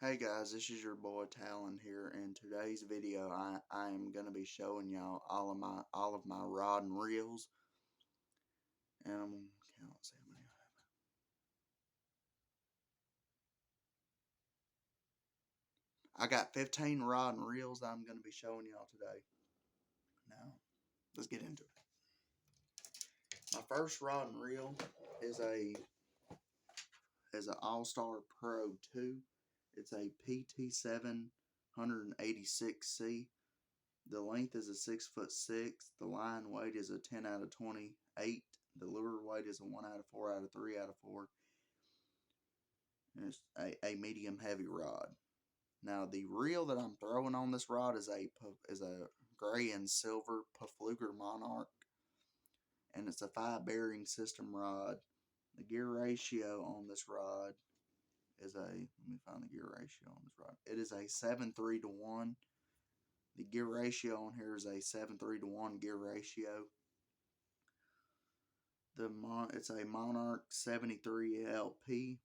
Hey guys, this is your boy Talon here. In today's video, I am gonna be showing y'all all of my rod and reels, and I'm gonna count. See how many I got 15 rod and reels that I'm gonna be showing y'all today. Now, let's get into it. My first rod and reel is an All-Star Pro 2. It's a PT 786C. The length is a 6'6". The line weight is a 10 out of 28. The lure weight is a 1 out of 4 out of 3 out of 4. And it's a medium heavy rod. Now the reel that I'm throwing on this rod is a gray and silver Pflueger Monarch, and it's a 5-bearing system rod. The gear ratio on this rod is let me find the gear ratio on this rod. It is a 7:3 to 1. The gear ratio on here is a 7:3 to 1 gear ratio. It's a Monarch 73 LP.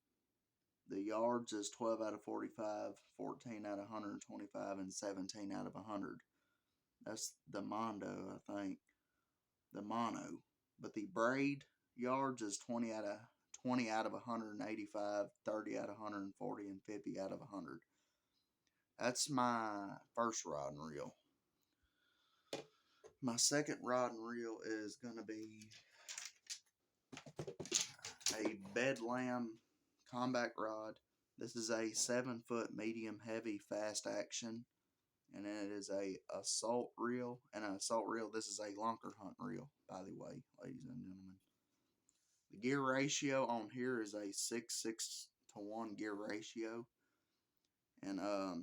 The yards is 12 out of 45, 14 out of 125, and 17 out of 100. That's the Mondo, I think. The Mono. But the braid yards is 20 out of 185, 30 out of 140, and 50 out of 100. That's my first rod and reel. My second rod and reel is going to be a Bedlam combat rod. This is a 7-foot medium heavy fast action, and it is a assault reel. And an assault reel, this is a lunker hunt reel, by the way, ladies and gentlemen. The gear ratio on here is a 6:6 to 1 gear ratio, and I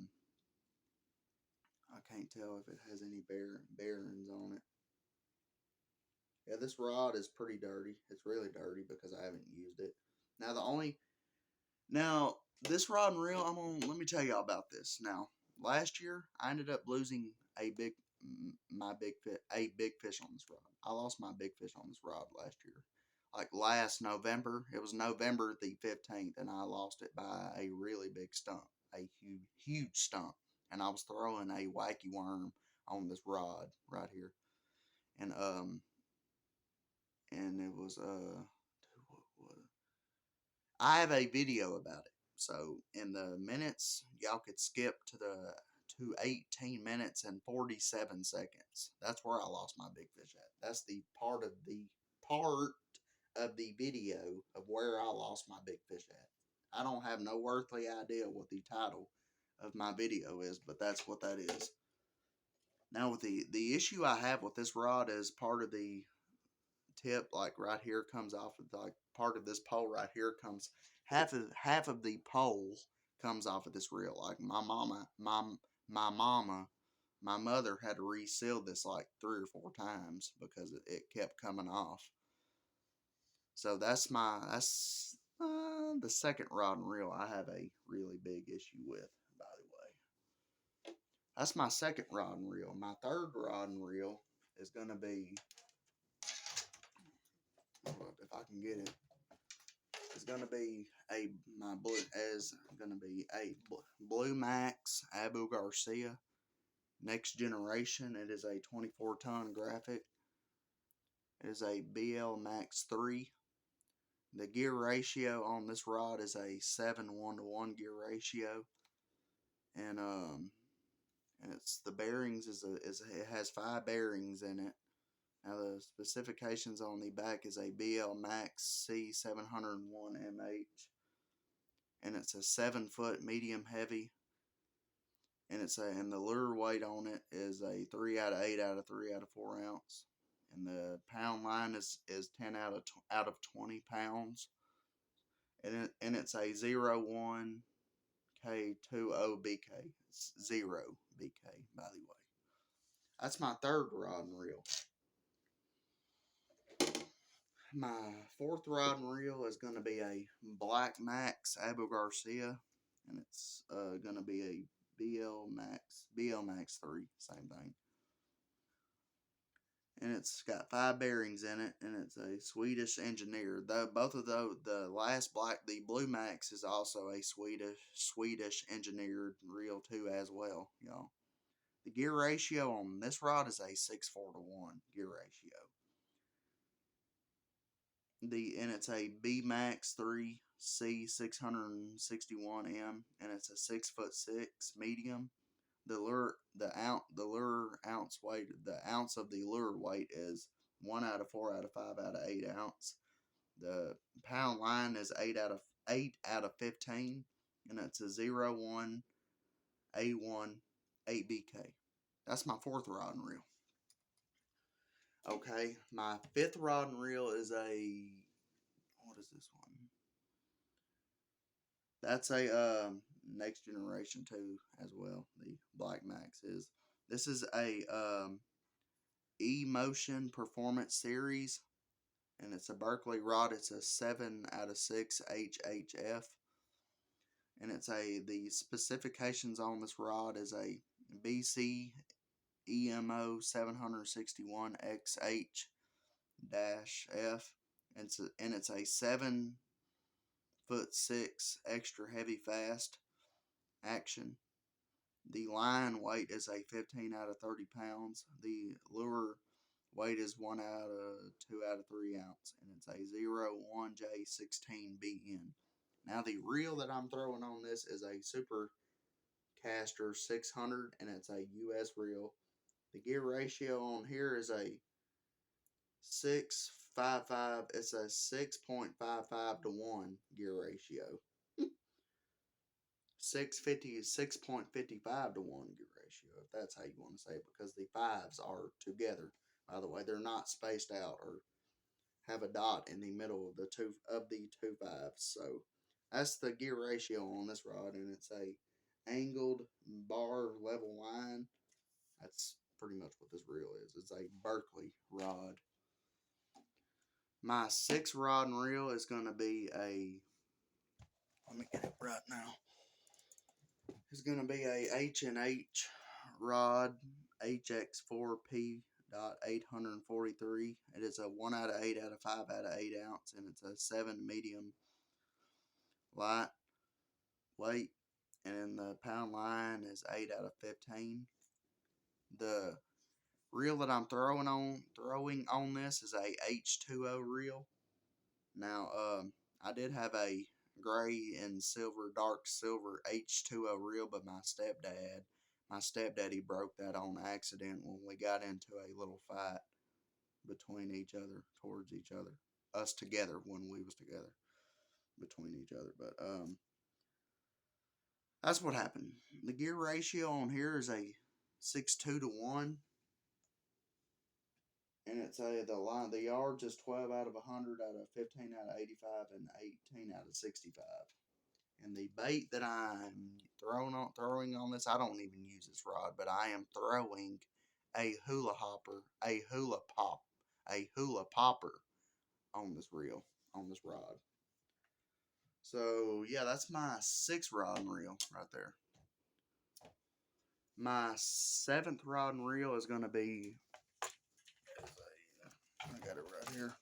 can't tell if it has any bearings on it. Yeah, this rod is pretty dirty. It's really dirty because I haven't used it. Now this rod and reel, let me tell y'all about this. Now, last year I ended up losing a big fish on this rod. I lost my big fish on this rod last year. Like last November, it was November the 15th, and I lost it by a really big stump, a huge stump. And I was throwing a wacky worm on this rod right here, and it was I have a video about it. So in the minutes, y'all could skip to 18 minutes and 47 seconds. That's where I lost my big fish at. That's the part of the video of where I lost my big fish at. I don't have no earthly idea what the title of my video is, but that's what that is. Now with the issue I have with this rod is part of the tip, like right here, comes off of like part of this pole right here comes half of the pole comes off of this reel. Like my mother had to reseal this like 3 or 4 times because it kept coming off. So that's the second rod and reel I have a really big issue with, by the way. That's my second rod and reel. My third rod and reel is going to be, if I can get it, it's going to be a Blue Max Abu Garcia Next Generation. It is a 24-ton graphic. It is a BL Max 3. The gear ratio on this rod is a 7:1 to 1 gear ratio, and it's the bearings it has 5 bearings in it. Now the specifications on the back is a BL Max C701 MH, and it's a 7-foot medium heavy, and and the lure weight on it is a 3 out of 8 out of 3 out of 4 ounce, and the pound line is 10 out of 20 pounds, and it's a 01 K20 BK. It's 0 BK, by the way. That's my third rod and reel. My fourth rod and reel is going to be a Black Max Abu Garcia, and it's going to be a BL Max 3, same thing. and it's got 5 bearings in it, and it's a Swedish engineer. Though both of the the Blue Max is also a Swedish engineered reel too as well, y'all. The gear ratio on this rod is a 6:4 to 1 gear ratio. And it's a B Max 3 C 661M, and it's a 6'6" medium. The ounce of the lure weight is 1 out of 4 out of 5 out of 8 ounce. The pound line is 8 out of 15, and it's a 01 A1 8BK. That's my 4th rod and reel. Okay, my 5th rod and reel is what is this one? That's a Next Generation 2 as well. The Black Max is. This is a E-Motion Performance Series, and it's a Berkley rod. It's a 7 out of 6 HHF, and the specifications on this rod is a BC EMO 761 XH-F, and it's a 7'6" extra heavy fast action. The line weight is a 15 out of 30 pounds. The lure weight is 1 out of 2 out of 3 ounce, and it's a 01J16BN. Now the reel that I'm throwing on this is a Super Caster 600, and it's a US reel. The gear ratio on here is a 6.55. It's a 6.55 to 1 gear ratio. 6.55 to 1 gear ratio, if that's how you want to say it, because the 5s are together. By the way, they're not spaced out or have a dot in the middle of the two 5s. So that's the gear ratio on this rod, and it's a angled bar level line. That's pretty much what this reel is. It's a Berkley rod. My 6th rod and reel is going to be let me get it right now. It's going to be a H&H rod, HX4P.843. It is a 1 out of 8 out of 5 out of 8 ounce, and it's a 7 medium light weight, and the pound line is 8 out of 15. The reel that I'm throwing on this is a H2O reel. Now, I did have a gray and dark silver H2O reel, but my stepdaddy broke that on accident when we got into a little fight between towards each other, us together when we was together between each other. But that's what happened. The gear ratio on here is a 6.2 to 1. And it's the yards is 12 out of 100, out of 15 out of 85, and 18 out of 65. And the bait that I'm throwing on this, I don't even use this rod, but I am throwing a hula popper on this reel, on this rod. So yeah, that's my 6th rod and reel right there. My 7th rod and reel is going to be, I got it right here,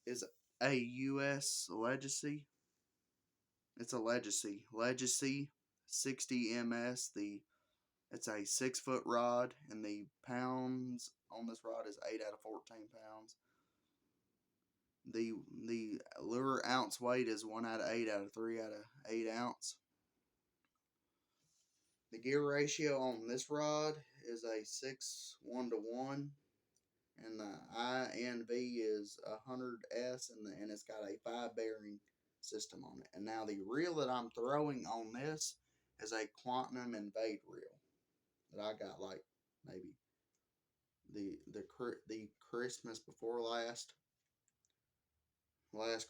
is a US Legacy. It's a Legacy 60 ms. It's a 6-foot rod, and the pounds on this rod is 8 out of 14 pounds. The lure ounce weight is 1 out of 8 out of 3 out of 8 ounce. The gear ratio on this rod is a 6:1 to 1, and the INV is 100S, and it's got a 5 bearing system on it. And now the reel that I'm throwing on this is a Quantum Invade reel that I got like maybe the Christmas before last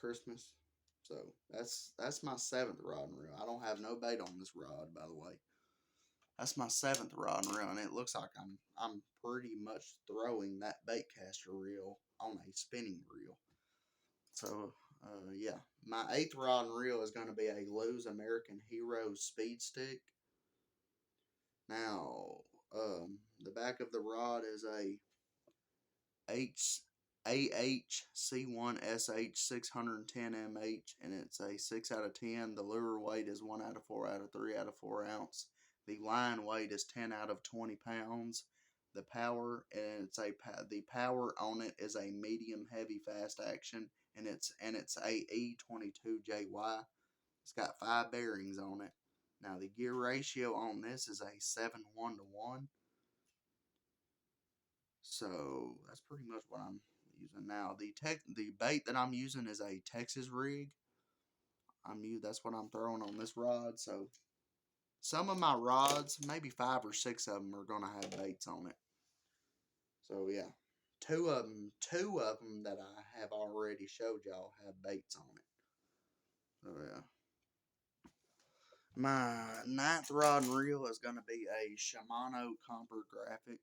Christmas. So that's my 7th rod and reel. I don't have no bait on this rod, by the way. That's my 7th rod and reel, and it looks like I'm pretty much throwing that bait caster reel on a spinning reel. So yeah, my 8th rod and reel is going to be a Lew's American Hero Speed Stick. Now the back of the rod is a AHC1SH 610 mH, and it's a 6 out of 10. The lure weight is 1 out of 4 out of 3 out of 4 ounce. The line weight is 10 out of 20 pounds. The power, and the power on it is a medium heavy fast action, and it's a E22JY. It's got 5 bearings on it. Now the gear ratio on this is a 7:1. So that's pretty much what I'm using now. The bait that I'm using is a Texas rig. That's what I'm throwing on this rod. So some of my rods, maybe 5 or 6 of them, are gonna have baits on it. So yeah, two of them that I have already showed y'all have baits on it. So yeah. My 9th rod and reel is gonna be a Shimano Comper Graphic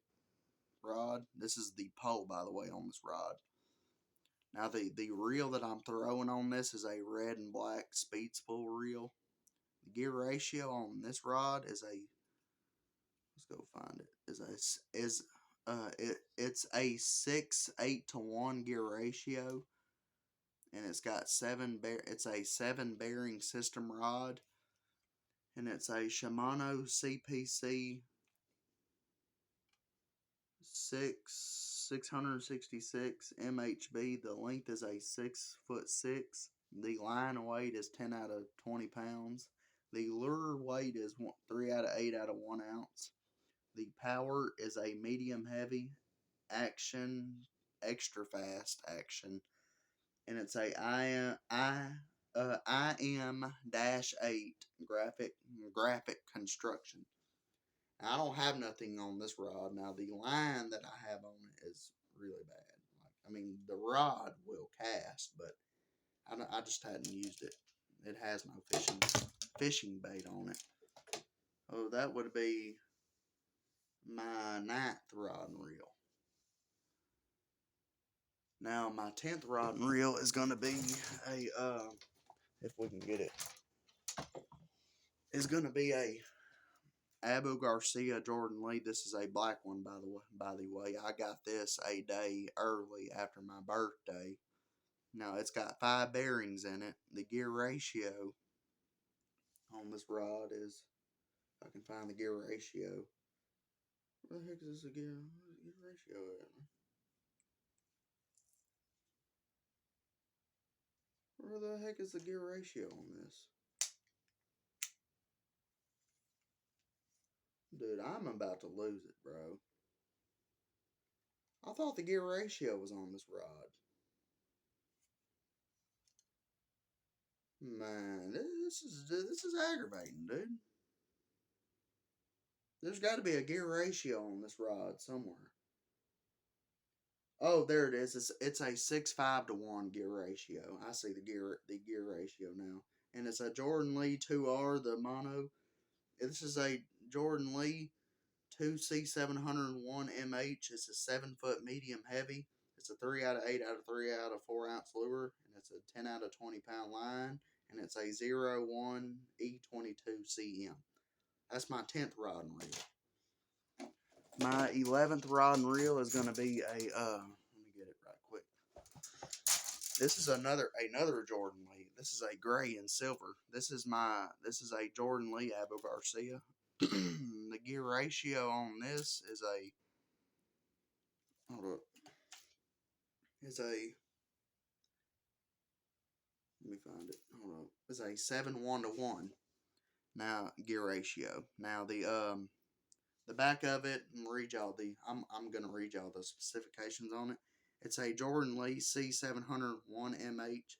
rod. This is the pole, by the way, on this rod. Now the reel that I'm throwing on this is a red and black speed spool reel. The gear ratio on this rod is a, let's go find it, it's a 6:8 to 1 gear ratio, and it's got it's a 7 bearing system rod, and it's a Shimano CPC 666 MHB. The length is a 6'6". The line weight is 10 out of 20 pounds. The lure weight is 3 out of 8 out of 1 ounce. The power is a medium heavy action, extra fast action, and it's a IM-8 graphic construction. Now, I don't have nothing on this rod. Now, the line that I have on it is really bad. The rod will cast, but I just hadn't used it. It has no fishing bait on it. Oh, that would be my 9th rod and reel. Now, my 10th rod and reel is going to be a, if we can get it, is going to be a Abu Garcia Jordan Lee. This is a black one, by the way. I got this a day early after my birthday. Now, it's got 5 bearings in it. The gear ratio on this rod is, if I can find the gear ratio. Where the heck is the gear ratio at? Where the heck is the gear ratio on this? Dude, I'm about to lose it, bro. I thought the gear ratio was on this rod. Man, this is aggravating, dude. There's got to be a gear ratio on this rod somewhere. Oh, there it is. It's a 6:5 to 1 gear ratio. I see the gear ratio now, and it's a Jordan Lee 2R, the mono. This is a Jordan Lee 2C701 MH. It's a 7-foot medium heavy. It's a 3 out of 8 out of 3 out of 4 ounce lure, and it's a 10 out of 20 pound line, and it's a 01 E22 CM. That's my 10th rod and reel. My 11th rod and reel is going to be a, let me get it right quick. This is another Jordan Lee. This is a gray and silver. This is a Jordan Lee Abu Garcia. The gear ratio on this is a, hold up, let me find it, hold up, it's a 7:1 to 1. Now, gear ratio. Now, the back of it, I'm going to read y'all the specifications on it. It's a Jordan Lee C701 MH.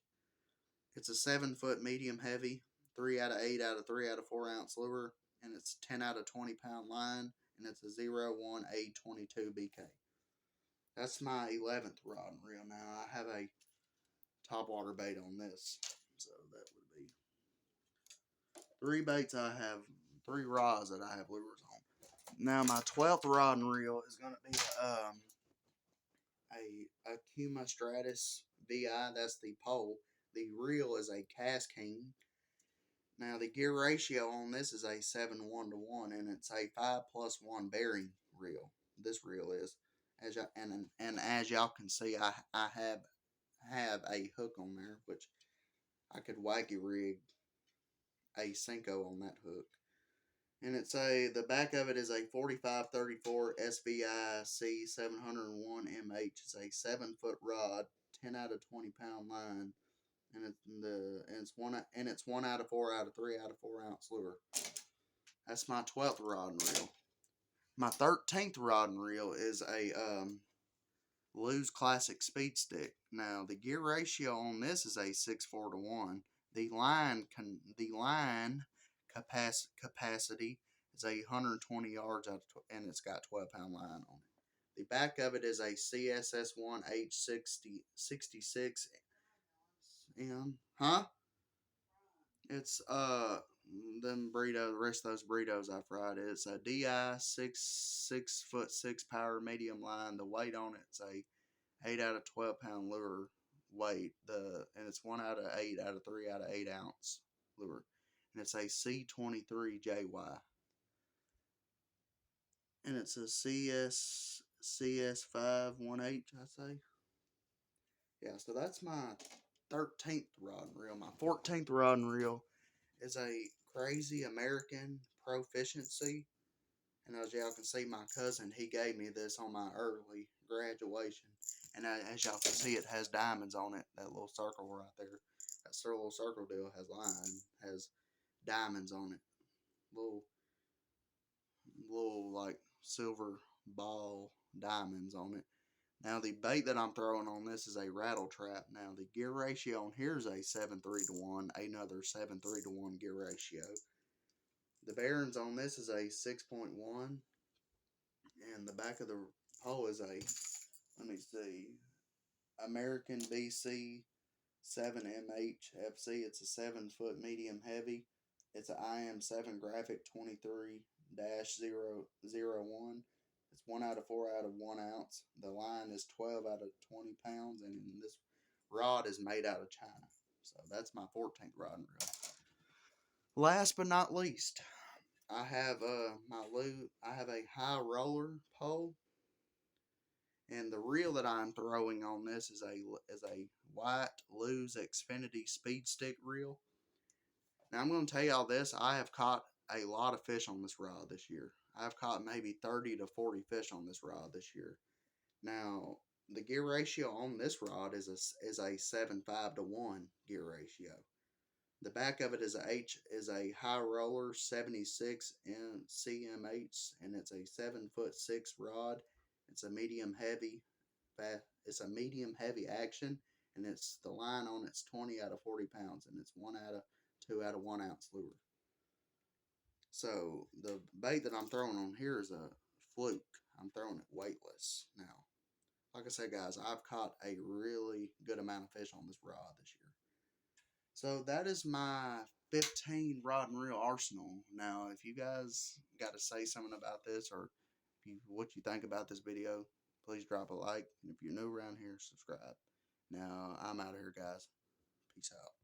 It's a 7-foot medium heavy, 3 out of 8 out of 3 out of 4 ounce lure, and it's 10 out of 20 pound line, and it's a 01 A22 BK. That's my 11th rod and reel. Now, I have a topwater bait on this, so that would be 3 baits. I have 3 rods that I have lures on. Now, my 12th rod and reel is going to be a Kuma Stratus VI. That's the pole. The reel is a Cast King. Now, the gear ratio on this is a 7:1 to 1, and it's a 5+1 bearing reel. This reel is. As y'all can see, I have a hook on there, which I could wacky rig a Senko on that hook. And the back of it is a 4534 SVI C 701 MH. It's a 7-foot rod, 10 out of 20 pound line, and it's 1 out of 4 out of 3 out of 4 ounce lure. That's my 12th rod and reel. My 13th rod and reel is a Lew's Classic Speed Stick. Now the gear ratio on this is a 6:4 to 1. The line capacity is 120 yards and it's got 12-pound line on it. The back of it is a CSS1 H66 M. Huh? It's the rest of those burritos I fried. It's a DI 6'6" power medium line. The weight on it's a 8 out of 12 pound lure weight. And it's 1 out of 8 out of 3 out of 8 ounce lure. And it's a C23JY. And it's a CS5 1H, I say. Yeah, so that's my 13th rod and reel. My 14th rod and reel is a Crazy American Proficiency. And as y'all can see, my cousin, he gave me this on my early graduation. And as y'all can see, it has diamonds on it. That little circle right there. That little circle deal has diamonds on it. Little like silver ball diamonds on it. Now the bait that I'm throwing on this is a rattle trap. Now the gear ratio on here is a 7:3 to 1. Another 7:3 to 1 gear ratio. The bearings on this is a 6.1. And the back of the pole is let me see, American BC 7MH FC. It's a 7-foot medium heavy. It's an IM7 graphic 23-001. It's 1 out of 4 out of 1 ounce. The line is 12 out of 20 pounds, and this rod is made out of China. So that's my 14th rod and reel. Last but not least, I have a high roller pole, and the reel that I'm throwing on this is a white Lew's Xfinity Speed Stick reel. Now I'm going to tell y'all this: I have caught a lot of fish on this rod this year. I've caught maybe 30 to 40 fish on this rod this year. Now the gear ratio on this rod is a 7.5 to 1 gear ratio. The back of it is a high roller 76 CMH, and it's a 7'6" rod. It's a medium heavy. It's a medium heavy action, and the line on it's 20 out of 40 pounds, and it's 1 out of 2 out of 1 ounce lure. So the bait that I'm throwing on here is a fluke. I'm throwing it weightless. Now, like I said, guys, I've caught a really good amount of fish on this rod this year. So that is my 15 rod and reel arsenal. Now, if you guys got to say something about this, or what you think about this video, please drop a like. And if you're new around here, subscribe. Now, I'm out of here, guys. Peace out.